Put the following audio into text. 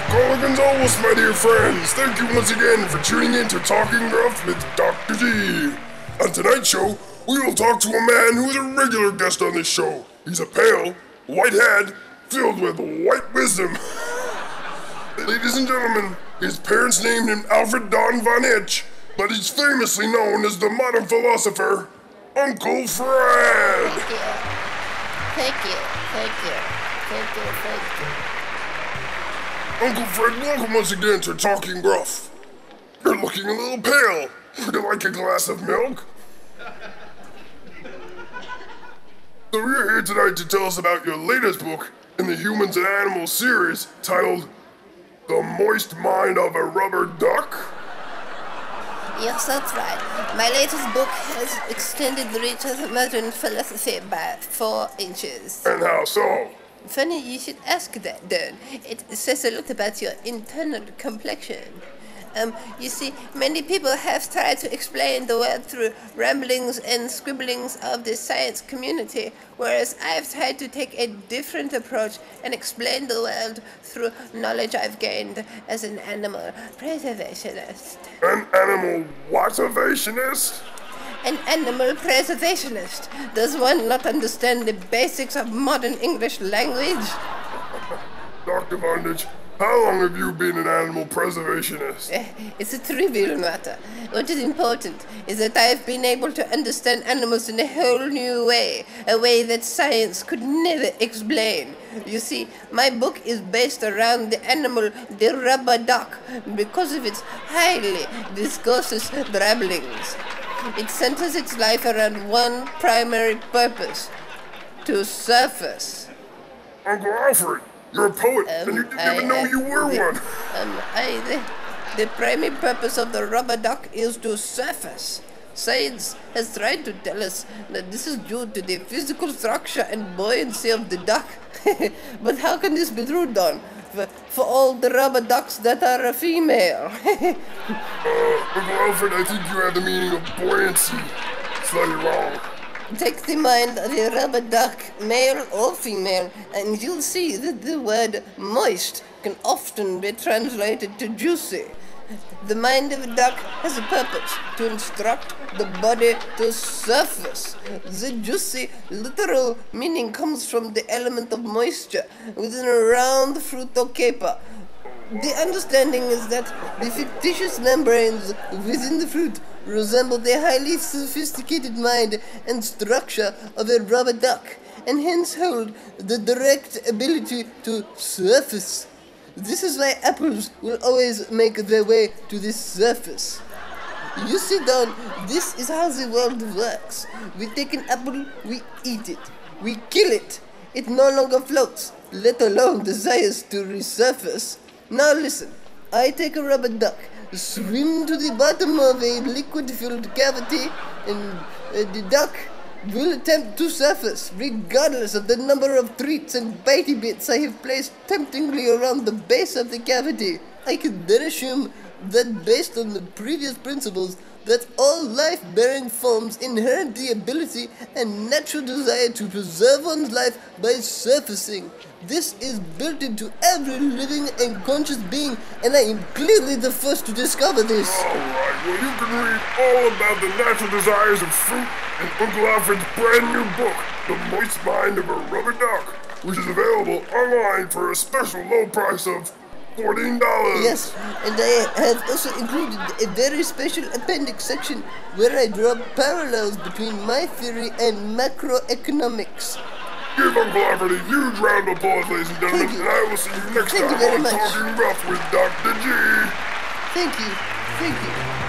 Call Gonzalez, my dear friends. Thank you once again for tuning in to Talking Gruff with Dr. G. On tonight's show, we will talk to a man who is a regular guest on this show. He's a pale, white head filled with white wisdom. Ladies and gentlemen, his parents named him Alfred Don Von Itch, but he's famously known as the modern philosopher, Uncle Fred. Thank you. Uncle Fred, welcome once again to Talking Gruff. You're looking a little pale. Would you like a glass of milk? So you're here tonight to tell us about your latest book in the Humans and Animals series titled The Moist Mind of a Rubber Duck? Yes, that's right. My latest book has extended the reach of modern philosophy by 4 inches. And how so? Funny you should ask that, Don. It says a lot about your internal complexion. You see, many people have tried to explain the world through ramblings and scribblings of the science community, whereas I've tried to take a different approach and explain the world through knowledge I've gained as an animal preservationist. An animal what-avationist? An animal preservationist. Does one not understand the basics of modern English language? Dr. Bondage, how long have you been an animal preservationist? It's a trivial matter. What is important is that I've been able to understand animals in a whole new way, a way that science could never explain. You see, my book is based around the animal, the rubber duck, because of its highly viscous ramblings. It centers its life around one primary purpose: to surface. Uncle Alfred, you're a poet, and you didn't even know you were one. The primary purpose of the rubber duck is to surface. Science has tried to tell us that this is due to the physical structure and buoyancy of the duck. But how can this be true, Don? For all the rubber ducks that are a female. Uncle Alfred, I think you have the meaning of buoyancy slightly wrong. Take the mind of a rubber duck, male or female, and you'll see that the word moist can often be translated to juicy. The mind of a duck has a purpose: to instruct the body to surface. The juicy literal meaning comes from the element of moisture within a round fruit or caper. The understanding is that the fictitious membranes within the fruit resemble the highly sophisticated mind and structure of a rubber duck, and hence hold the direct ability to surface. This is why apples will always make their way to this surface. You see, Don, this is how the world works. We take an apple, we eat it. We kill it. It no longer floats, let alone desires to resurface. Now listen, I take a rubber duck, swim to the bottom of a liquid-filled cavity, and the duck will attempt to surface, regardless of the number of treats and bitey bits I have placed temptingly around the base of the cavity. I can then assume that based on the previous principles, that all life-bearing forms inherit the ability and natural desire to preserve one's life by surfacing. This is built into every living and conscious being, and I am clearly the first to discover this. Alright, well you can read all about the natural desires of fruit in Uncle Alfred's brand new book, The Moist Mind of a Rubber Duck, which is available online for a special low price of $14. Yes, and I have also included a very special appendix section where I draw parallels between my theory and macroeconomics. Give Uncle Alfred a huge round of applause, ladies and gentlemen, and I will see you next time on Talking Rough with Dr. G. Thank you.